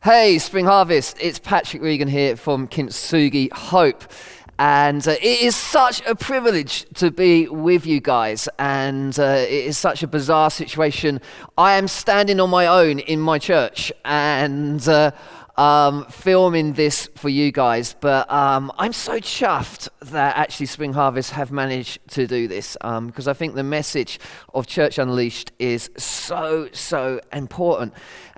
Hey, Spring Harvest, it's Patrick Regan here from Kintsugi Hope. And it is such a privilege to be with you guys, and it is such a bizarre situation. I am standing on my own in my church and filming this for you guys, but I'm so chuffed that actually Spring Harvest have managed to do this, because I think the message of Church Unleashed is so important.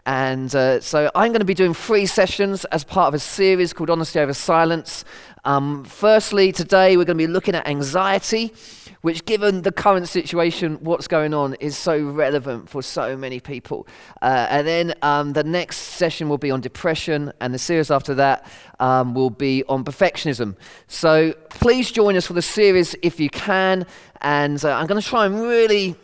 And so I'm going to be doing 3 sessions as part of a series called Honesty Over Silence. Firstly, today we're going to be looking at anxiety, which, given the current situation, what's going on, is so relevant for so many people. And then the next session will be on depression, and the series after that will be on perfectionism. So please join us for the series if you can, and I'm going to try and really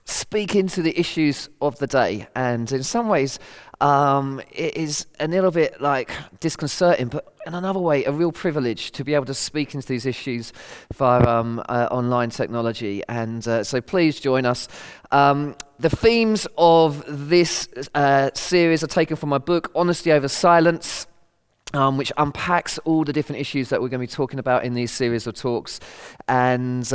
speak into the issues of the day, and in some ways it is a little bit like disconcerting, but in another way a real privilege to be able to speak into these issues via online technology. And so please join us. The themes of this series are taken from my book Honesty Over Silence, which unpacks all the different issues that we're going to be talking about in these series of talks. And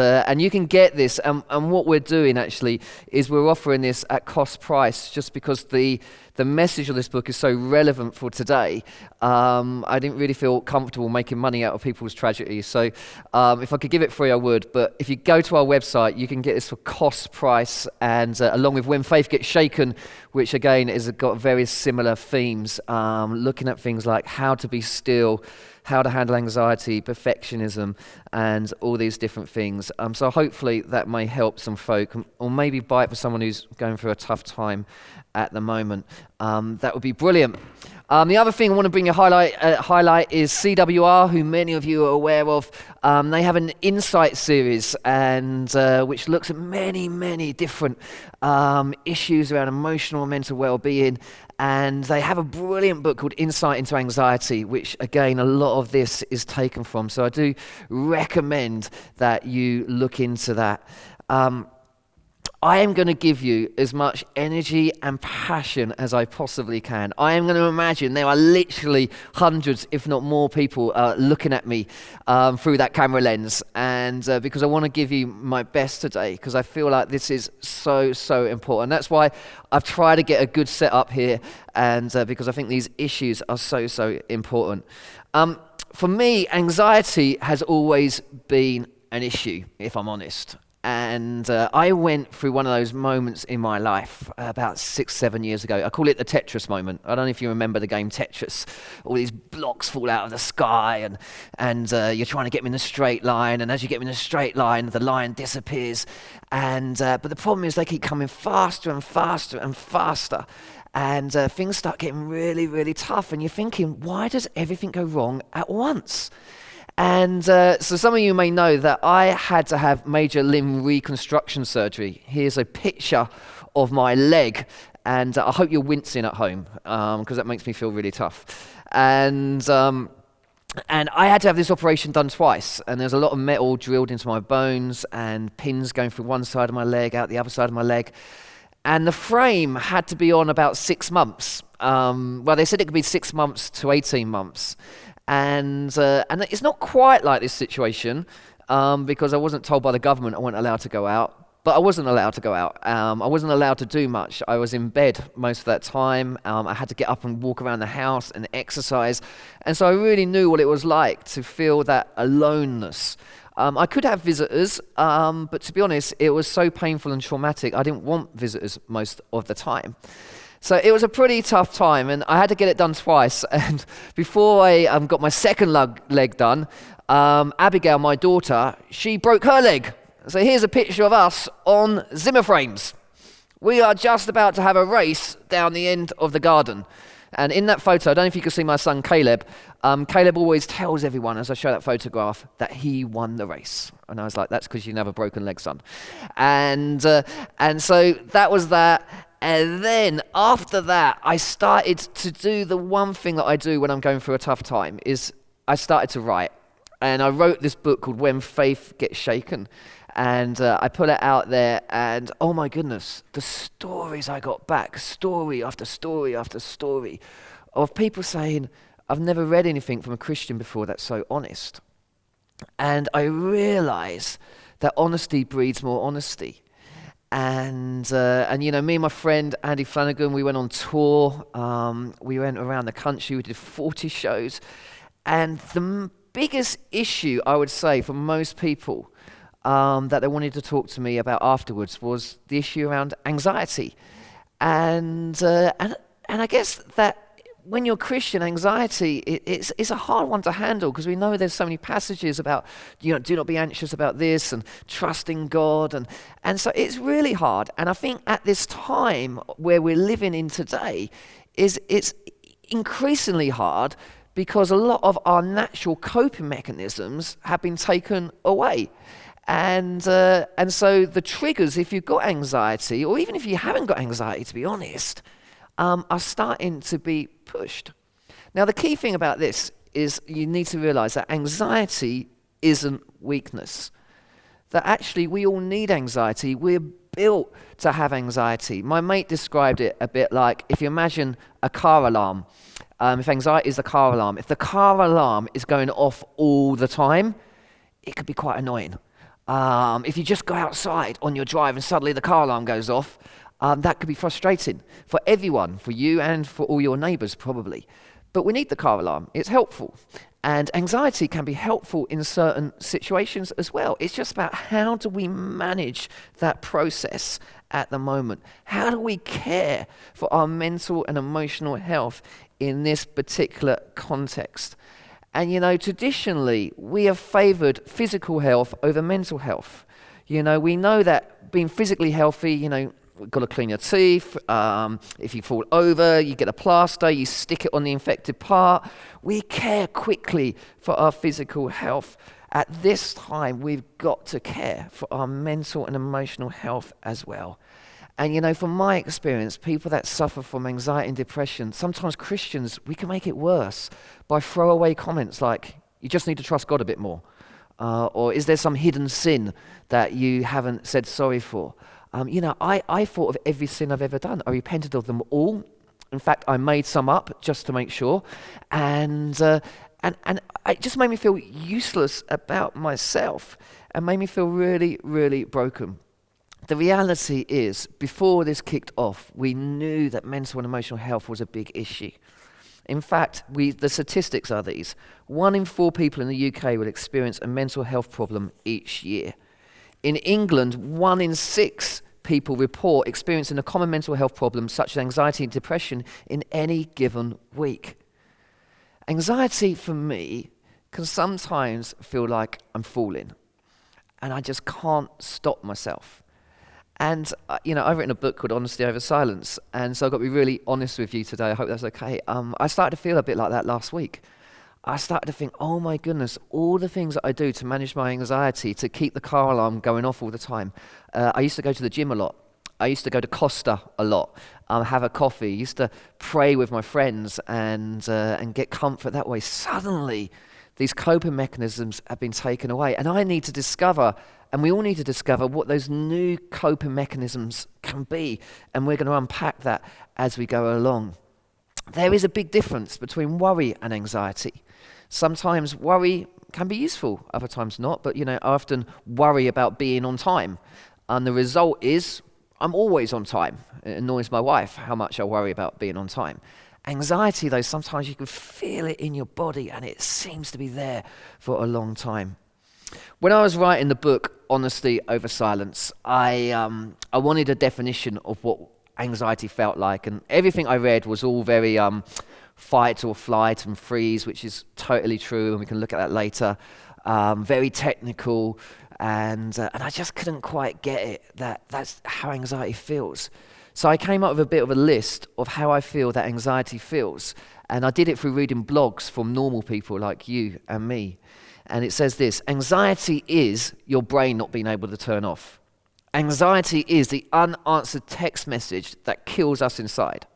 you can get this, and what we're doing actually is we're offering this at cost price, just because the message of this book is so relevant for today. I didn't really feel comfortable making money out of people's tragedy, so if I could give it free I would, but if you go to our website you can get this for cost price, and along with When Faith Gets Shaken, which again has got very similar themes, looking at things like how to be still, how to handle anxiety, perfectionism, and all these different things. So hopefully that may help some folk, or maybe buy it for someone who's going through a tough time at the moment. That would be brilliant. The other thing I want to bring you highlight is CWR, who many of you are aware of. They have an Insight series, and which looks at many different issues around emotional and mental well-being. And they have a brilliant book called Insight into Anxiety, which again, a lot of this is taken from. So I do recommend that you look into that. I am going to give you as much energy and passion as I possibly can. I am going to imagine there are literally hundreds, if not more people looking at me through that camera lens. And because I want to give you my best today, because I feel like this is so important. That's why I've tried to get a good setup here, and because I think these issues are so important. For me, anxiety has always been an issue, if I'm honest. And I went through one of those moments in my life about 6-7 years ago. I call it the Tetris moment. I don't know if you remember the game Tetris. All these blocks fall out of the sky, and you're trying to get them in a straight line, and as you get them in a straight line, the line disappears. And but the problem is they keep coming faster and faster. And things start getting really tough, and you're thinking, why does everything go wrong at once? And so some of you may know that I had to have major limb reconstruction surgery. Here's a picture of my leg, and I hope you're wincing at home, because that makes me feel really tough. And I had to have this operation done twice, and there's a lot of metal drilled into my bones and pins going through one side of my leg, out the other side of my leg. And the frame had to be on about 6 months. Well, they said it could be 6 months to 18 months. And it's not quite like this situation, because I wasn't told by the government I wasn't allowed to go out. But I wasn't allowed to go out. I wasn't allowed to do much. I was in bed most of that time. I had to get up and walk around the house and exercise. And so I really knew what it was like to feel that aloneness. I could have visitors, but to be honest, it was so painful and traumatic, I didn't want visitors most of the time. So it was a pretty tough time, and I had to get it done twice. And before I got my second leg done, Abigail, my daughter, she broke her leg. So here's a picture of us on Zimmer frames. We are just about to have a race down the end of the garden. And in that photo, I don't know if you can see my son Caleb. Caleb always tells everyone as I show that photograph that he won the race. And I was like, that's because you never broken leg, son. And so that was that. And then after that, I started to do the one thing that I do when I'm going through a tough time, is I started to write. And I wrote this book called When Faith Gets Shaken. And I put it out there, and oh my goodness, the stories I got back, story after story after story, of people saying, I've never read anything from a Christian before that's so honest. And I realize that honesty breeds more honesty. And me and my friend Andy Flanagan, we went on tour. We went around the country. We did 40 shows. And the biggest issue, I would say, for most people that they wanted to talk to me about afterwards was the issue around anxiety. And I guess that when you're Christian, anxiety it's a hard one to handle, because we know there's so many passages about, do not be anxious about this and trusting God, and so it's really hard. And I think at this time where we're living in today, it's increasingly hard, because a lot of our natural coping mechanisms have been taken away. And so the triggers, if you've got anxiety, or even if you haven't got anxiety, to be honest, are starting to be pushed. Now, the key thing about this is you need to realize that anxiety isn't weakness. That actually we all need anxiety. We're built to have anxiety. My mate described it a bit like, if you imagine a car alarm, if anxiety is the car alarm, if the car alarm is going off all the time, it could be quite annoying. If you just go outside on your drive and suddenly the car alarm goes off, that could be frustrating for everyone, for you and for all your neighbours probably. But we need the car alarm. It's helpful. And anxiety can be helpful in certain situations as well. It's just about, how do we manage that process at the moment? How do we care for our mental and emotional health in this particular context? And traditionally, we have favoured physical health over mental health. We know that being physically healthy, you've got to clean your teeth. If you fall over, you get a plaster, you stick it on the infected part. We care quickly for our physical health. At this time, we've got to care for our mental and emotional health as well. And from my experience, people that suffer from anxiety and depression, sometimes Christians, we can make it worse by throwaway comments like, you just need to trust God a bit more. Or is there some hidden sin that you haven't said sorry for? I thought of every sin I've ever done. I repented of them all. In fact, I made some up just to make sure. And it just made me feel useless about myself and made me feel really, really broken. The reality is, before this kicked off, we knew that mental and emotional health was a big issue. In fact, the statistics are these. 1 in 4 people in the UK will experience a mental health problem each year. In England, 1 in 6 people report experiencing a common mental health problem such as anxiety and depression in any given week. Anxiety for me can sometimes feel like I'm falling and I just can't stop myself. And, I've written a book called Honesty Over Silence, and so I've got to be really honest with you today. I hope that's okay. I started to feel a bit like that last week. I started to think, oh my goodness, all the things that I do to manage my anxiety, to keep the car alarm going off all the time. I used to go to the gym a lot. I used to go to Costa a lot, have a coffee. I used to pray with my friends and get comfort that way. Suddenly, these coping mechanisms have been taken away, and I need to discover, and we all need to discover, what those new coping mechanisms can be, and we're going to unpack that as we go along. There is a big difference between worry and anxiety. Sometimes worry can be useful, other times not, but I often worry about being on time, and the result is I'm always on time. It annoys my wife how much I worry about being on time. Anxiety, though, sometimes you can feel it in your body and it seems to be there for a long time. When I was writing the book, Honesty Over Silence, I wanted a definition of what anxiety felt like, and everything I read was all very fight or flight and freeze, which is totally true, and we can look at that later. Very technical, and I just couldn't quite get it, that's how anxiety feels. So I came up with a bit of a list of how I feel that anxiety feels. And I did it through reading blogs from normal people like you and me. And it says this: anxiety is your brain not being able to turn off. Anxiety is the unanswered text message that kills us inside,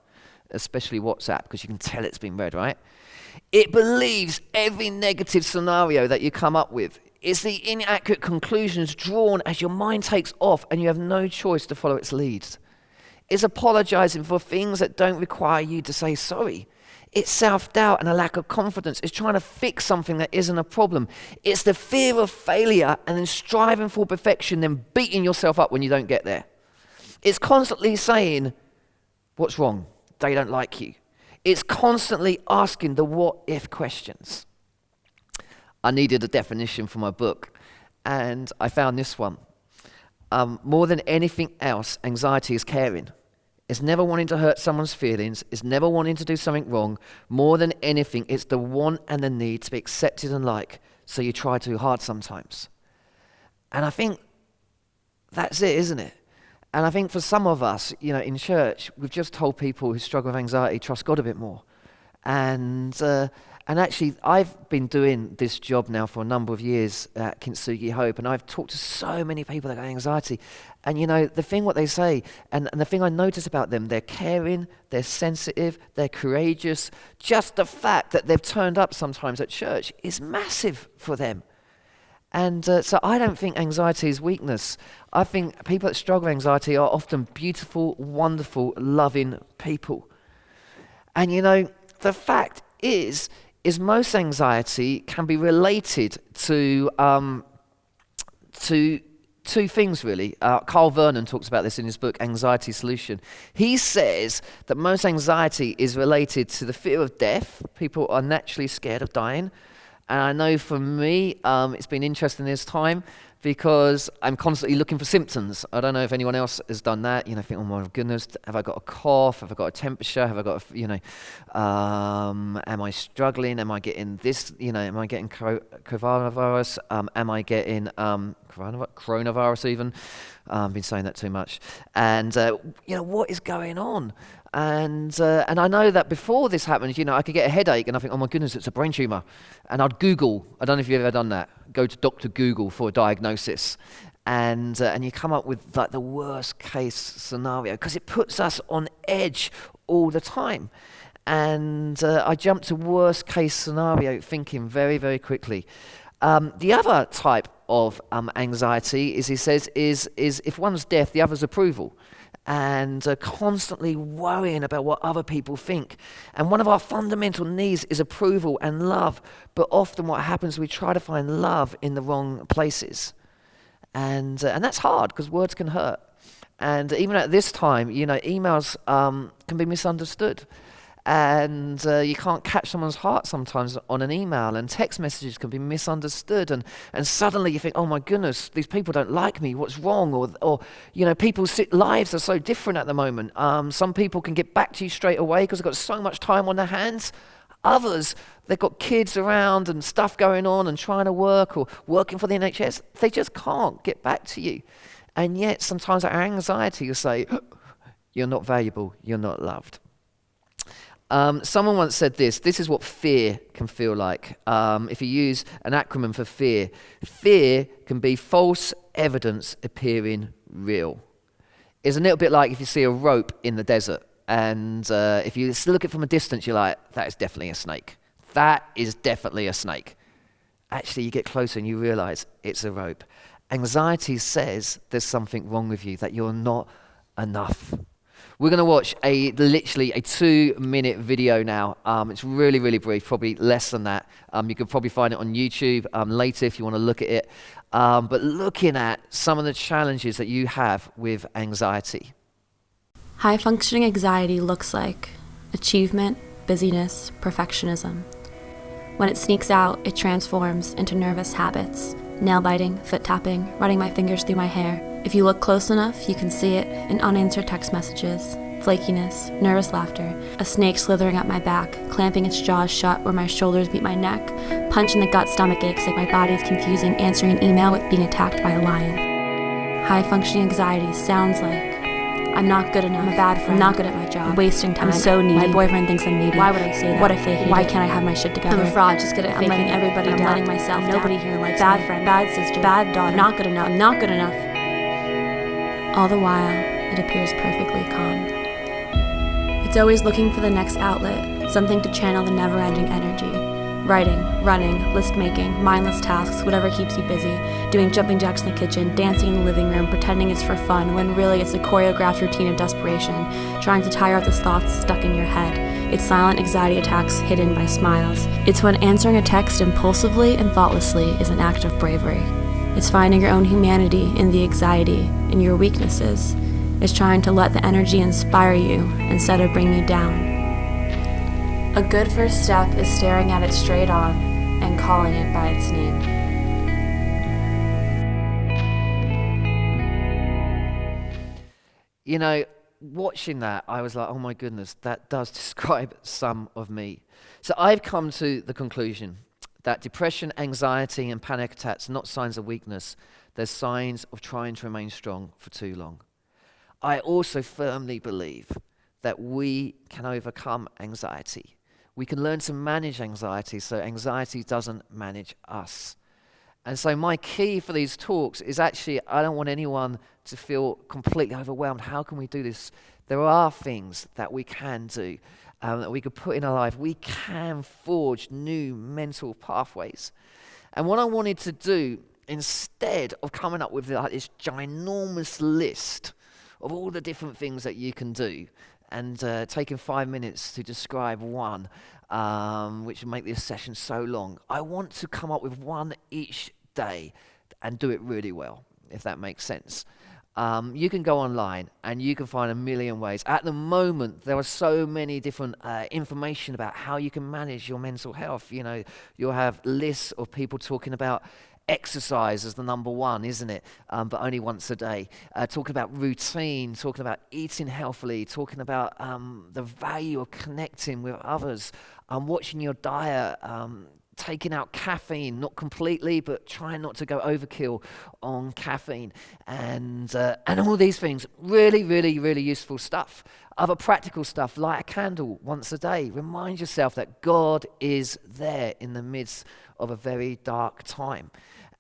especially WhatsApp, because you can tell it's been read, right? It believes every negative scenario that you come up with. It's the inaccurate conclusions drawn as your mind takes off and you have no choice to follow its leads. It's apologizing for things that don't require you to say sorry. It's self-doubt and a lack of confidence. It's trying to fix something that isn't a problem. It's the fear of failure and then striving for perfection, then beating yourself up when you don't get there. It's constantly saying, what's wrong? They don't like you. It's constantly asking the what-if questions. I needed a definition for my book, and I found this one. More than anything else, anxiety is caring. It's never wanting to hurt someone's feelings. It's never wanting to do something wrong. More than anything, it's the want and the need to be accepted and liked, so you try too hard sometimes. And I think that's it, isn't it? And I think for some of us, in church, we've just told people who struggle with anxiety, trust God a bit more. And actually, I've been doing this job now for a number of years at Kintsugi Hope, and I've talked to so many people that have anxiety. And the thing what they say, and the thing I notice about them, they're caring, they're sensitive, they're courageous. Just the fact that they've turned up sometimes at church is massive for them. And so I don't think anxiety is weakness. I think people that struggle with anxiety are often beautiful, wonderful, loving people. And the fact is most anxiety can be related to two things, really. Carl Vernon talks about this in his book, Anxiety Solution. He says that most anxiety is related to the fear of death. People are naturally scared of dying. And I know for me, it's been interesting this time because I'm constantly looking for symptoms. I don't know if anyone else has done that. Think, oh my goodness, have I got a cough? Have I got a temperature? Have I got am I struggling? Am I getting this? Am I getting coronavirus? Am I getting coronavirus even? I've been saying that too much. And, what is going on? And I know that before this happened, I could get a headache and I think, oh my goodness, it's a brain tumor. And I'd Google. I don't know if you've ever done that. Go to Dr. Google for a diagnosis. And you come up with like the worst case scenario because it puts us on edge all the time. And I jumped to worst case scenario thinking very, very quickly. The other type of anxiety, he says, is if one's deaf, the other's approval. And constantly worrying about what other people think. And one of our fundamental needs is approval and love. But often what happens, we try to find love in the wrong places. And that's hard because words can hurt. And even at this time, emails can be misunderstood. And you can't catch someone's heart sometimes on an email, and text messages can be misunderstood, and suddenly you think, oh my goodness, these people don't like me, what's wrong? Or people's lives are so different at the moment. Some people can get back to you straight away because they've got so much time on their hands. Others, they've got kids around and stuff going on and trying to work or working for the NHS. They just can't get back to you. And yet sometimes our anxiety will say, you're not valuable, you're not loved. Someone once said this is what fear can feel like. If you use an acronym for fear can be false evidence appearing real. It's a little bit like if you see a rope in the desert, and if you look at it from a distance, you're like, that is definitely a snake. That is definitely a snake. Actually, you get closer and you realize it's a rope. Anxiety says there's something wrong with you, that you're not enough. We're going to watch literally a 2-minute video now. It's really, really brief, probably less than that. You could probably find it on YouTube later if you want to look at it. But looking at some of the challenges that you have with anxiety. High-functioning anxiety looks like achievement, busyness, perfectionism. When it sneaks out, it transforms into nervous habits. Nail biting, foot tapping, running my fingers through my hair. If you look close enough, you can see it in unanswered text messages, flakiness, nervous laughter, a snake slithering up my back, clamping its jaws shut where my shoulders meet my neck, punch in the gut, stomach aches like my body is confusing answering an email with being attacked by a lion. High-functioning anxiety sounds like I'm not good enough. I'm a bad friend. I'm not good at my job. I'm wasting time. I'm so needy. My boyfriend thinks I'm needy. Why would I say that? What if they hate Why can't I have my shit together? I'm a fraud. Just good at faking. I'm letting everybody down. I'm letting myself down. Nobody here likes me. Bad friend. Bad sister. Bad daughter. Not good enough. I'm not good enough. All the while, it appears perfectly calm. It's always looking for the next outlet, something to channel the never-ending energy. Writing, running, list-making, mindless tasks, whatever keeps you busy, doing jumping jacks in the kitchen, dancing in the living room, pretending it's for fun, when really it's a choreographed routine of desperation, trying to tire out the thoughts stuck in your head. It's silent anxiety attacks hidden by smiles. It's when answering a text impulsively and thoughtlessly is an act of bravery. It's finding your own humanity in the anxiety, in your weaknesses. It's trying to let the energy inspire you instead of bring you down. A good first step is staring at it straight on and calling it by its name. You know, watching that, I was like, oh my goodness, that does describe some of me. So I've come to the conclusion that depression, anxiety, and panic attacks are not signs of weakness. They're signs of trying to remain strong for too long. I also firmly believe that we can overcome anxiety. We can learn to manage anxiety so anxiety doesn't manage us. And so my key for these talks is actually, I don't want anyone to feel completely overwhelmed. How can we do this? There are things that we can do, that we could put in our life. We can forge new mental pathways. And what I wanted to do, instead of coming up with like this ginormous list of all the different things that you can do, and taking 5 minutes to describe one, which would make this session so long. I want to come up with one each day and do it really well, if that makes sense. You can go online and you can find a million ways. At the moment, there are so many different information about how you can manage your mental health. You know, you'll have lists of people talking about exercise as the number one, isn't it? But only once a day. Talking about routine, talking about eating healthily, talking about the value of connecting with others, watching your diet, taking out caffeine, not completely, but trying not to go overkill on caffeine, and all these things. Really, really, really useful stuff. Other practical stuff, light a candle once a day. Remind yourself that God is there in the midst of a very dark time.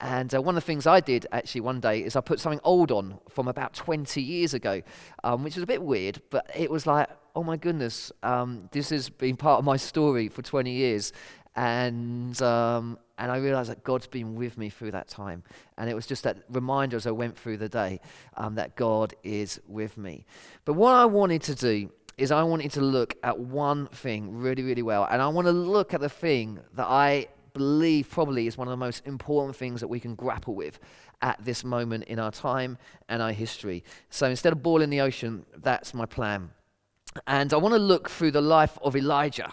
And one of the things I did actually one day is I put something old on from about 20 years ago, which was a bit weird, but it was like, oh my goodness, this has been part of my story for 20 years. And I realized that God's been with me through that time. And it was just that reminder as I went through the day that God is with me. But what I wanted to do is I wanted to look at one thing really, really well. And I want to look at the thing that I believe probably is one of the most important things that we can grapple with at this moment in our time and our history. So instead of boiling the ocean, that's my plan. And I want to look through the life of Elijah.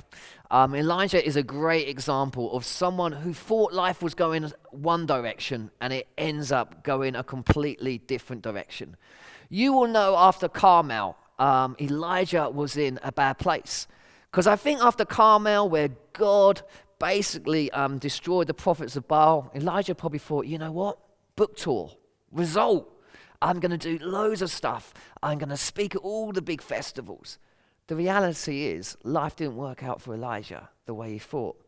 Elijah is a great example of someone who thought life was going one direction and it ends up going a completely different direction. You will know after Carmel, Elijah was in a bad place. Because I think after Carmel, where God basically destroyed the prophets of Baal, Elijah probably thought, you know what? Book tour, result. I'm going to do loads of stuff. I'm going to speak at all the big festivals. The reality is, life didn't work out for Elijah the way he thought.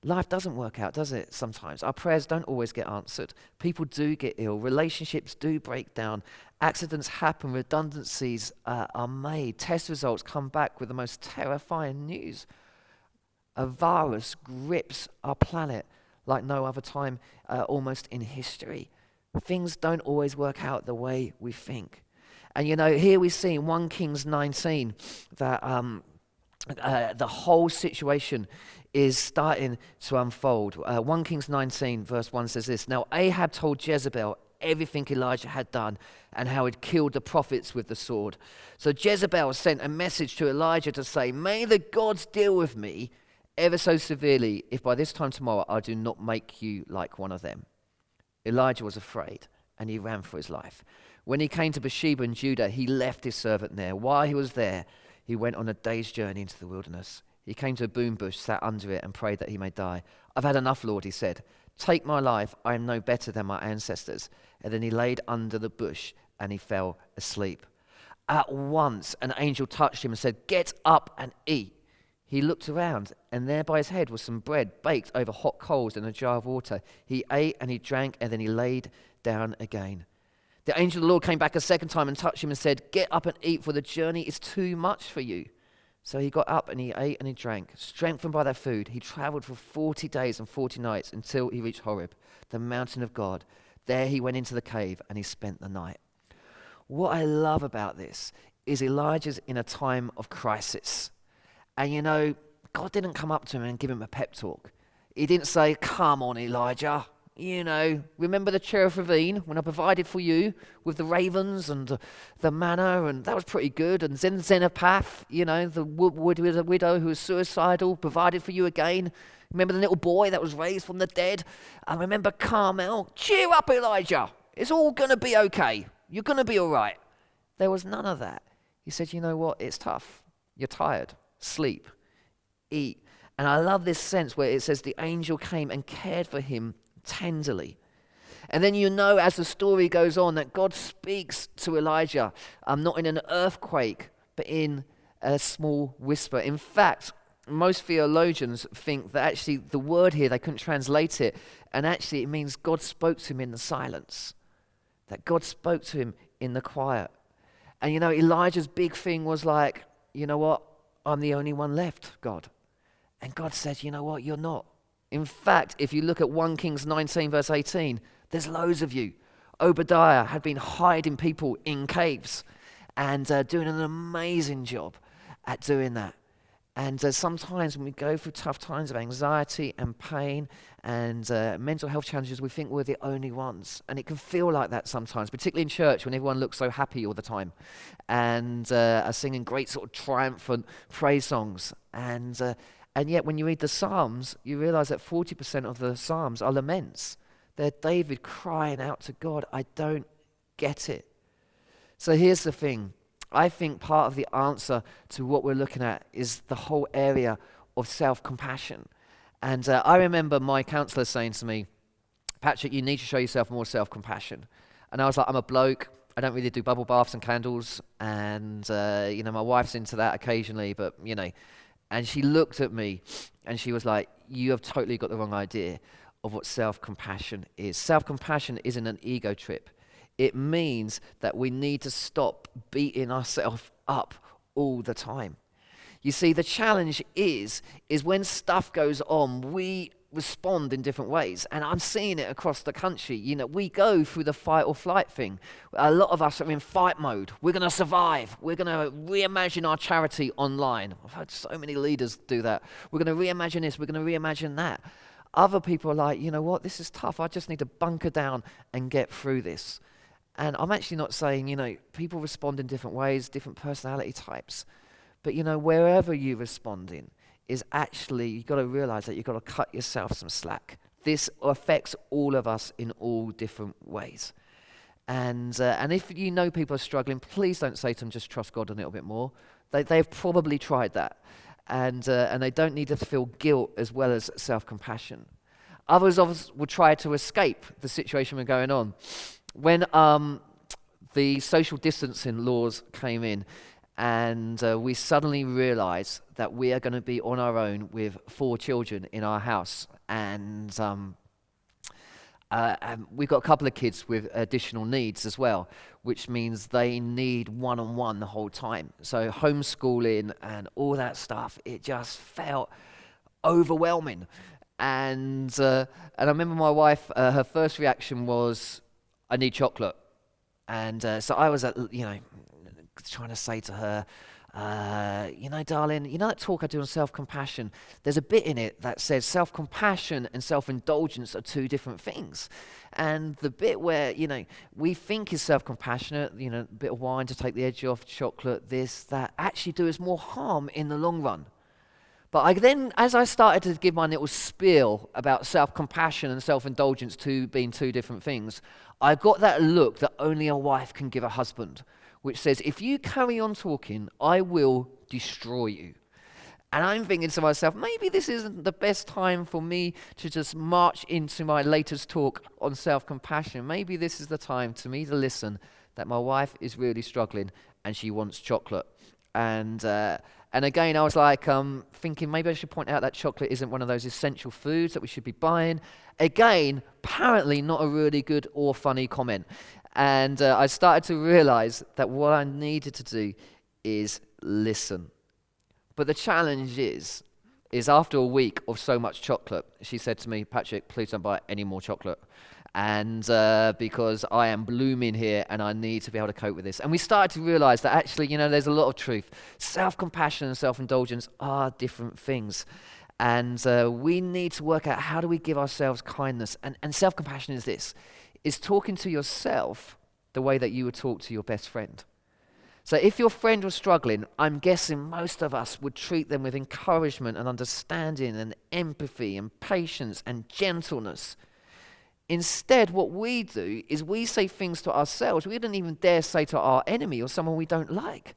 Life doesn't work out, does it, sometimes? Our prayers don't always get answered. People do get ill. Relationships do break down. Accidents happen. Redundancies are made. Test results come back with the most terrifying news. A virus grips our planet like no other time almost in history. Things don't always work out the way we think. And you know, here we see in 1 Kings 19 that the whole situation is starting to unfold. 1 Kings 19 verse 1 says this: Now Ahab told Jezebel everything Elijah had done and how he'd killed the prophets with the sword. So Jezebel sent a message to Elijah to say, "May the gods deal with me ever so severely if by this time tomorrow I do not make you like one of them." Elijah was afraid and he ran for his life. When he came to Bathsheba in Judah, he left his servant there. While he was there, he went on a day's journey into the wilderness. He came to a boom bush, sat under it, and prayed that he may die. "I've had enough, Lord," he said. "Take my life. I am no better than my ancestors." And then he laid under the bush and he fell asleep. At once, an angel touched him and said, "Get up and eat." He looked around, and there by his head was some bread baked over hot coals and a jar of water. He ate and he drank, and then he laid down again. The angel of the Lord came back a second time and touched him and said, "Get up and eat, for the journey is too much for you." So he got up and he ate and he drank. Strengthened by that food, he traveled for 40 days and 40 nights until he reached Horeb, the mountain of God. There he went into the cave and he spent the night. What I love about this is Elijah's in a time of crisis. And God didn't come up to him and give him a pep talk. He didn't say, come on, Elijah. Remember the cherubim when I provided for you with the ravens and the manna, and that was pretty good. And Zenapath, the widow who was suicidal, provided for you again. Remember the little boy that was raised from the dead? And remember Carmel? Cheer up, Elijah. It's all going to be okay. You're going to be all right. There was none of that. He said, you know what? It's tough. You're tired. Sleep. Eat. And I love this sense where it says the angel came and cared for him tenderly. And then as the story goes on, that God speaks to Elijah, not in an earthquake, but in a small whisper. In fact, most theologians think that actually the word here, they couldn't translate it, and actually it means God spoke to him in the silence. That God spoke to him in the quiet. And Elijah's big thing was like, you know what? I'm the only one left, God. And God said, you know what? You're not. In fact, if you look at 1 Kings 19 verse 18, there's loads of you. Obadiah had been hiding people in caves and doing an amazing job at doing that. And sometimes when we go through tough times of anxiety and pain and mental health challenges, we think we're the only ones. And it can feel like that sometimes, particularly in church when everyone looks so happy all the time and are singing great sort of triumphant praise songs. And yet when you read the Psalms, you realize that 40% of the Psalms are laments. They're David crying out to God, I don't get it. So here's the thing. I think part of the answer to what we're looking at is the whole area of self-compassion. And I remember my counselor saying to me, Patrick, you need to show yourself more self-compassion. And I was like, I'm a bloke. I don't really do bubble baths and candles. And, my wife's into that occasionally, but, And she looked at me and she was like, you have totally got the wrong idea of what self-compassion is. Self-compassion isn't an ego trip. It means that we need to stop beating ourselves up all the time. You see, the challenge is when stuff goes on, we respond in different ways. And I'm seeing it across the country. We go through the fight or flight thing. A lot of us are in fight mode. We're going to survive. We're going to reimagine our charity online. I've heard so many leaders do that. We're going to reimagine this. We're going to reimagine that. Other people are like, you know what? This is tough. I just need to bunker down and get through this. And I'm actually not saying, people respond in different ways, different personality types. But, wherever you respond in is actually, you've got to realize that you've got to cut yourself some slack. This affects all of us in all different ways. And if people are struggling, please don't say to them, just trust God a little bit more. They've probably tried that. And they don't need to feel guilt as well as self-compassion. Others of us will try to escape the situation we're going on. When the social distancing laws came in and we suddenly realized that we are going to be on our own with 4 children in our house, and we've got a couple of kids with additional needs as well, which means they need one-on-one the whole time. So homeschooling and all that stuff, it just felt overwhelming. And I remember my wife, her first reaction was, I need chocolate. And so I was, trying to say to her, darling, that talk I do on self-compassion, there's a bit in it that says self-compassion and self-indulgence are 2 different things. And the bit where, we think is self-compassionate, a bit of wine to take the edge off, chocolate, this, that, actually do us more harm in the long run. But as I started to give my little spiel about self-compassion and self-indulgence being 2 different things, I got that look that only a wife can give a husband, which says, if you carry on talking, I will destroy you. And I'm thinking to myself, maybe this isn't the best time for me to just march into my latest talk on self-compassion. Maybe this is the time to me to listen that my wife is really struggling and she wants chocolate. And again, I was like thinking maybe I should point out that chocolate isn't one of those essential foods that we should be buying. Again, apparently not a really good or funny comment. And I started to realize that what I needed to do is listen. But the challenge is after a week of so much chocolate, she said to me, Patrick, please don't buy any more chocolate. and because I am blooming here and I need to be able to cope with this. And we started to realize that actually, there's a lot of truth. Self-compassion and self-indulgence are different things. And we need to work out, how do we give ourselves kindness? And self-compassion is talking to yourself the way that you would talk to your best friend. So if your friend was struggling, I'm guessing most of us would treat them with encouragement and understanding and empathy and patience and gentleness. Instead, what we do is we say things to ourselves we don't even dare say to our enemy or someone we don't like.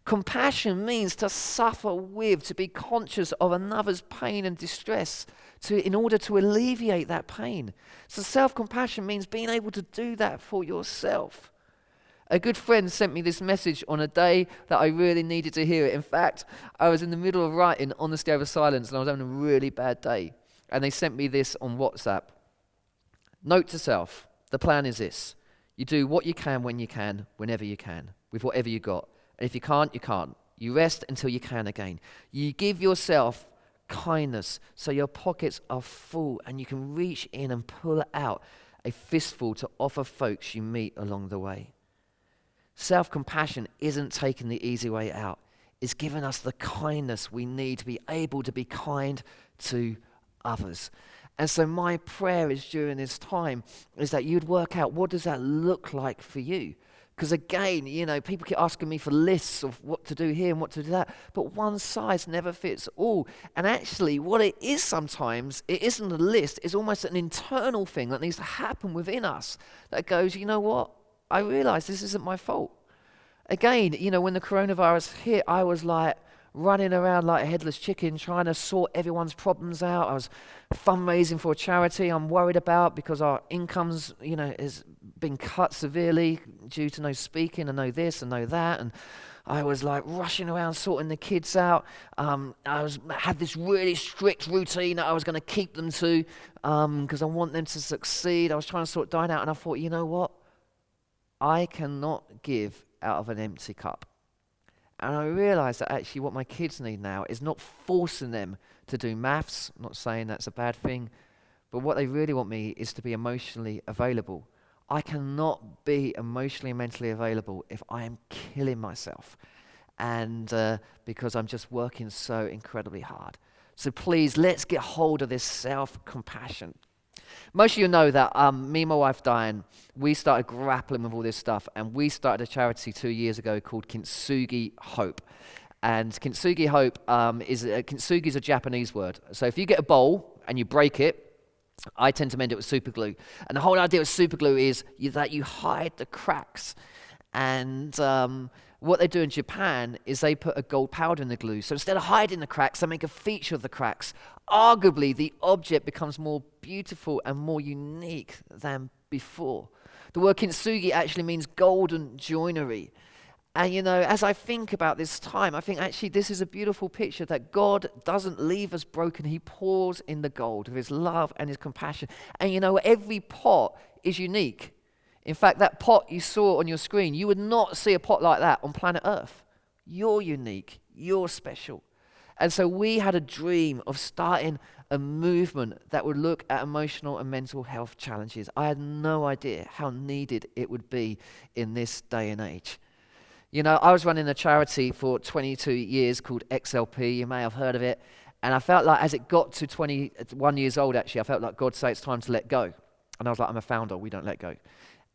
Compassion means to suffer with, to be conscious of another's pain and distress in order to alleviate that pain. So self-compassion means being able to do that for yourself. A good friend sent me this message on a day that I really needed to hear it. In fact, I was in the middle of writing Honesty Over Silence and I was having a really bad day. And they sent me this on WhatsApp. Note to self, the plan is this. You do what you can when you can, whenever you can, with whatever you got. And if you can't, you can't. You rest until you can again. You give yourself kindness so your pockets are full and you can reach in and pull out a fistful to offer folks you meet along the way. Self-compassion isn't taking the easy way out. It's giving us the kindness we need to be able to be kind to others. And so my prayer is during this time is that you'd work out, what does that look like for you? Because again, people keep asking me for lists of what to do here and what to do that, but one size never fits all. And actually, what it is sometimes, it isn't a list, it's almost an internal thing that needs to happen within us that goes, you know what? I realize this isn't my fault. Again, when the coronavirus hit, I was like running around like a headless chicken trying to sort everyone's problems out. I was fundraising for a charity I'm worried about because our incomes, has been cut severely due to no speaking and no this and no that. And I was like rushing around sorting the kids out. Had this really strict routine that I was going to keep them to because I want them to succeed. I was trying to sort Dine out and I thought, you know what? I cannot give out of an empty cup. And I realised that actually what my kids need now is not forcing them to do maths, I'm not saying that's a bad thing, but what they really want me is to be emotionally available. I cannot be emotionally and mentally available if I am killing myself and because I'm just working so incredibly hard. So please, let's get hold of this self-compassion. Most of you know that me and my wife Diane, we started grappling with all this stuff and we started a charity 2 years ago called Kintsugi Hope. And Kintsugi Hope Kintsugi is a Japanese word. So if you get a bowl and you break it, I tend to mend it with super glue. And the whole idea with super glue is that you hide the cracks. And what they do in Japan is they put a gold powder in the glue. So instead of hiding the cracks, they make a feature of the cracks. Arguably, the object becomes more beautiful and more unique than before. The word kintsugi actually means golden joinery. And as I think about this time, I think actually this is a beautiful picture that God doesn't leave us broken. He pours in the gold of his love and his compassion. And every pot is unique. In fact, that pot you saw on your screen, you would not see a pot like that on planet Earth. You're unique. You're special. And so we had a dream of starting a movement that would look at emotional and mental health challenges. I had no idea how needed it would be in this day and age. I was running a charity for 22 years called XLP. You may have heard of it. And I felt like as it got to 21 years old, actually, I felt like God said it's time to let go. And I was like, I'm a founder. We don't let go.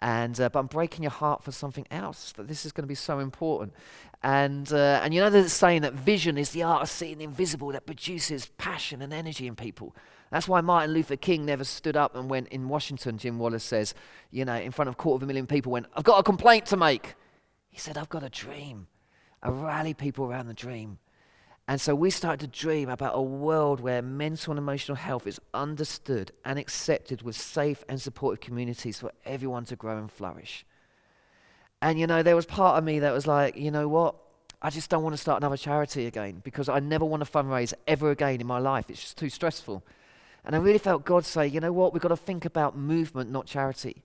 But I'm breaking your heart for something else, that this is going to be so important. And there's a saying that vision is the art of seeing the invisible that produces passion and energy in people. That's why Martin Luther King never stood up and went in Washington, Jim Wallace says, in front of 250,000 people, went, I've got a complaint to make. He said, I've got a dream. I rally people around the dream. And so we started to dream about a world where mental and emotional health is understood and accepted with safe and supportive communities for everyone to grow and flourish. And there was part of me that was like, you know what? I just don't want to start another charity again because I never want to fundraise ever again in my life. It's just too stressful. And I really felt God say, you know what? We've got to think about movement, not charity.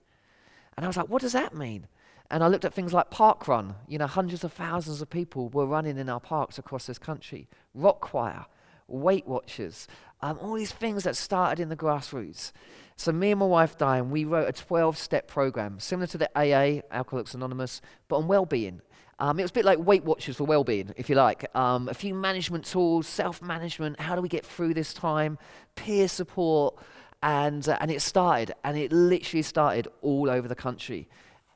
And I was like, what does that mean? And I looked at things like Park Run. Hundreds of thousands of people were running in our parks across this country. Rock Choir, Weight Watchers, all these things that started in the grassroots. So me and my wife, Diane, we wrote a 12-step program, similar to the AA, Alcoholics Anonymous, but on well-being. It was a bit like Weight Watchers for well-being, if you like. A few management tools, self-management, how do we get through this time, peer support, and it literally started all over the country.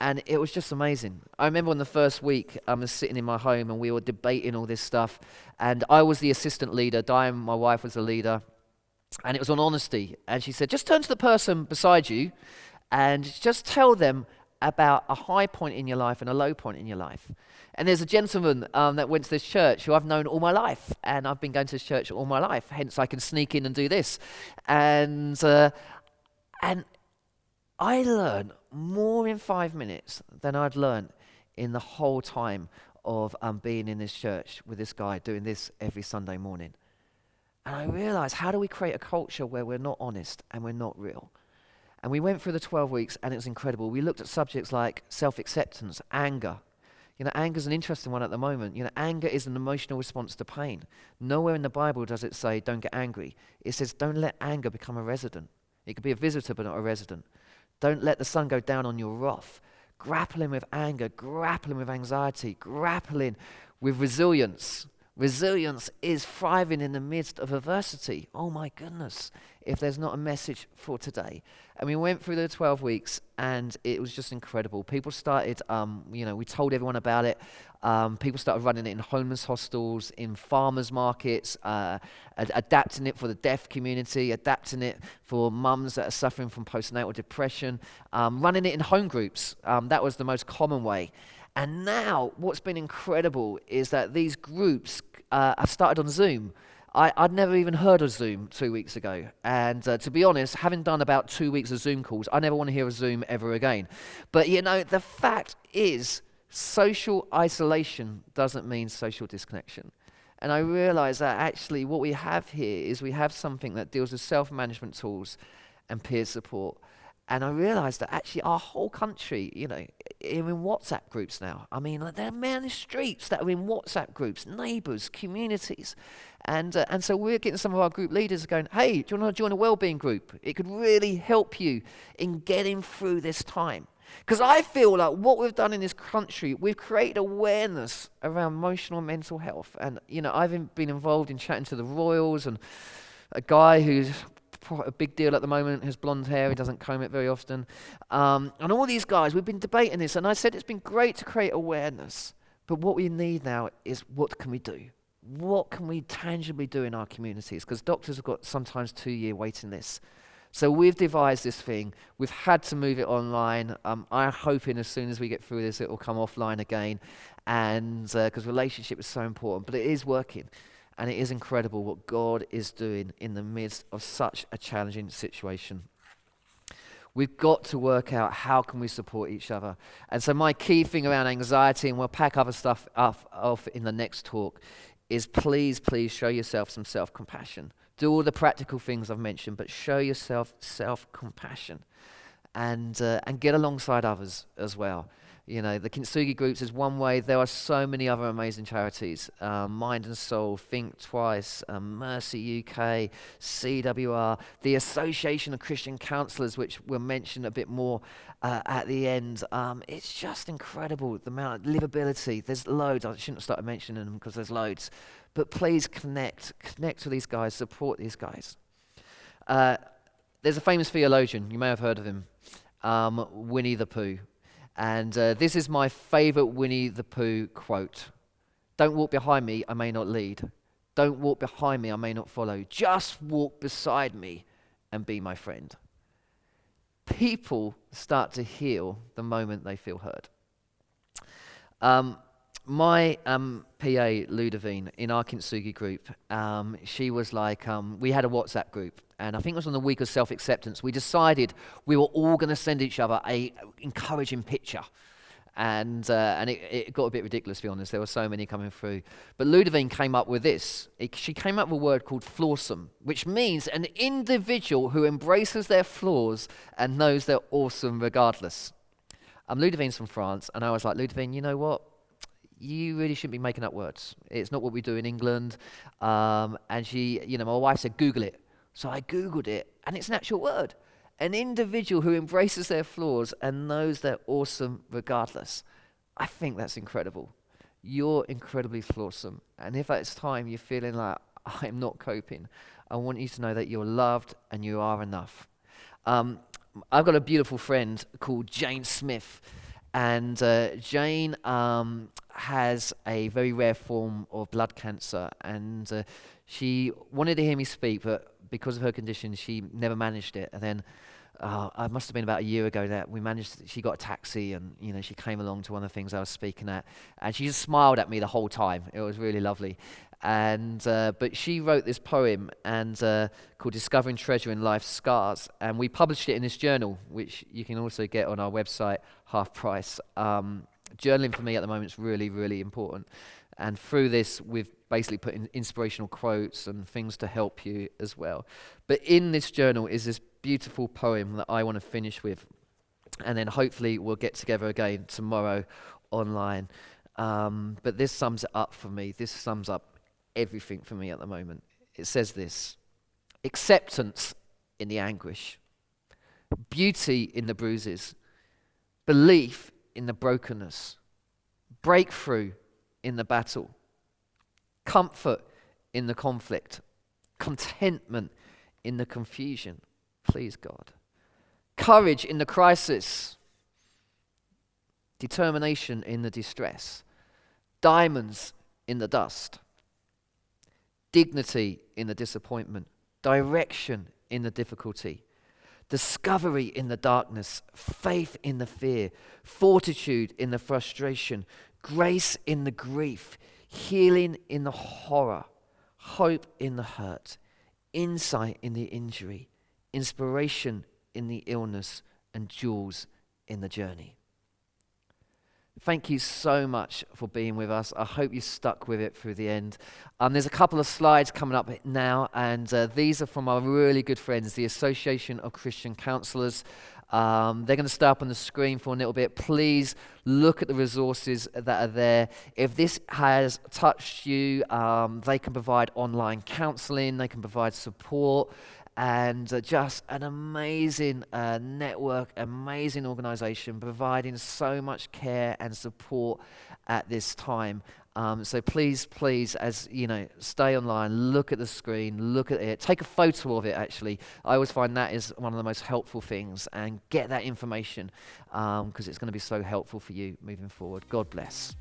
And it was just amazing. I remember on the first week, I was sitting in my home and we were debating all this stuff. And I was the assistant leader, Diane, my wife, was the leader. And it was on honesty. And she said, just turn to the person beside you and just tell them about a high point in your life and a low point in your life. And there's a gentleman that went to this church who I've known all my life. And I've been going to this church all my life. Hence, I can sneak in and do this. And I learned more in 5 minutes than I'd learned in the whole time of being in this church with this guy doing this every Sunday morning. And I realized, how do we create a culture where we're not honest and we're not real? And we went through the 12 weeks and it was incredible. We looked at subjects like self-acceptance, anger. Anger is an interesting one at the moment. Anger is an emotional response to pain. Nowhere in the Bible does it say, don't get angry. It says, don't let anger become a resident. It could be a visitor, but not a resident. Don't let the sun go down on your wrath. Grappling with anger, grappling with anxiety, grappling with resilience. Resilience is thriving in the midst of adversity. Oh my goodness, if there's not a message for today. And we went through the 12 weeks and it was just incredible. People started, we told everyone about it. People started running it in homeless hostels, in farmers markets, adapting it for the deaf community, adapting it for mums that are suffering from postnatal depression, running it in home groups. That was the most common way. And now, what's been incredible is that these groups have started on Zoom. I'd never even heard of Zoom 2 weeks ago. And to be honest, having done about 2 weeks of Zoom calls, I never want to hear of Zoom ever again. But the fact is, social isolation doesn't mean social disconnection. And I realize that actually what we have here is we have something that deals with self-management tools and peer support. And I realized that actually our whole country, are in WhatsApp groups now. I mean, there are many streets that are in WhatsApp groups, neighbors, communities. And so we're getting some of our group leaders going, hey, do you want to join a wellbeing group? It could really help you in getting through this time. Because I feel like what we've done in this country, we've created awareness around emotional and mental health. And, I've been involved in chatting to the Royals and a guy who's a big deal at the moment, has blonde hair, he doesn't comb it very often. And all these guys, we've been debating this, and I said it's been great to create awareness, but what we need now is what can we do? What can we tangibly do in our communities? Because doctors have got sometimes 2-year waiting lists. So we've devised this thing. We've had to move it online. I'm hoping as soon as we get through this, it will come offline again, and because relationship is so important, but it is working. And it is incredible what God is doing in the midst of such a challenging situation. We've got to work out how can we support each other. And so my key thing around anxiety, and we'll pack other stuff off in the next talk, is please show yourself some self-compassion. Do all the practical things I've mentioned, but show yourself self-compassion and get alongside others as well. The Kintsugi groups is one way. There are so many other amazing charities. Mind and Soul, Think Twice, Mercy UK, CWR, the Association of Christian Counsellors, which we'll mention a bit more at the end. It's just incredible, the amount of livability. There's loads. I shouldn't have started mentioning them because there's loads. But please connect with these guys, support these guys. There's a famous theologian, you may have heard of him, Winnie the Pooh. And this is my favorite Winnie the Pooh quote. Don't walk behind me, I may not lead. Don't walk behind me, I may not follow. Just walk beside me and be my friend. People start to heal the moment they feel heard. My PA, Ludovine, in our Kintsugi group, she was like, we had a WhatsApp group, and I think it was on the week of self-acceptance. We decided we were all going to send each other a encouraging picture. And it got a bit ridiculous, to be honest. There were so many coming through. But Ludovine came up with this. She came up with a word called Floorsome, which means an individual who embraces their flaws and knows they're awesome regardless. Ludovine's from France, and I was like, Ludovine, you know what? You really shouldn't be making up words. It's not what we do in England. And she, my wife said, Google it. So I Googled it, and it's an actual word. An individual who embraces their flaws and knows they're awesome regardless. I think that's incredible. You're incredibly flawsome. And if at this time you're feeling like, I'm not coping, I want you to know that you're loved and you are enough. I've got a beautiful friend called Jane Smith. And Jane has a very rare form of blood cancer. And she wanted to hear me speak, but because of her condition, she never managed it. And then it must have been about a year ago that she got a taxi, and she came along to one of the things I was speaking at, and she just smiled at me the whole time. It was really lovely. And but she wrote this poem called Discovering Treasure in Life's Scars, and we published it in this journal, which you can also get on our website, half price. Journaling for me at the moment is really, really important. And through this, we've basically put in inspirational quotes and things to help you as well. But in this journal is this beautiful poem that I want to finish with. And then hopefully we'll get together again tomorrow online. But this sums it up for me. This sums up everything for me at the moment. It says this: acceptance in the anguish, beauty in the bruises, belief in the brokenness, breakthrough in the battle, comfort in the conflict, contentment in the confusion, please God, courage in the crisis, determination in the distress, diamonds in the dust, dignity in the disappointment, direction in the difficulty, discovery in the darkness, faith in the fear, fortitude in the frustration, grace in the grief, healing in the horror, hope in the hurt, insight in the injury, inspiration in the illness, and jewels in the journey. Thank you so much for being with us. I hope you stuck with it through the end. There's a couple of slides coming up now, and these are from our really good friends, the Association of Christian Counselors. They're going to stay up on the screen for a little bit. Please look at the resources that are there. If this has touched you, they can provide online counseling, they can provide support, and just an amazing network, amazing organization providing so much care and support at this time. So please, as you know, stay online, look at the screen, look at it, take a photo of it actually. I always find that is one of the most helpful things, and get that information because it's going to be so helpful for you moving forward. God bless.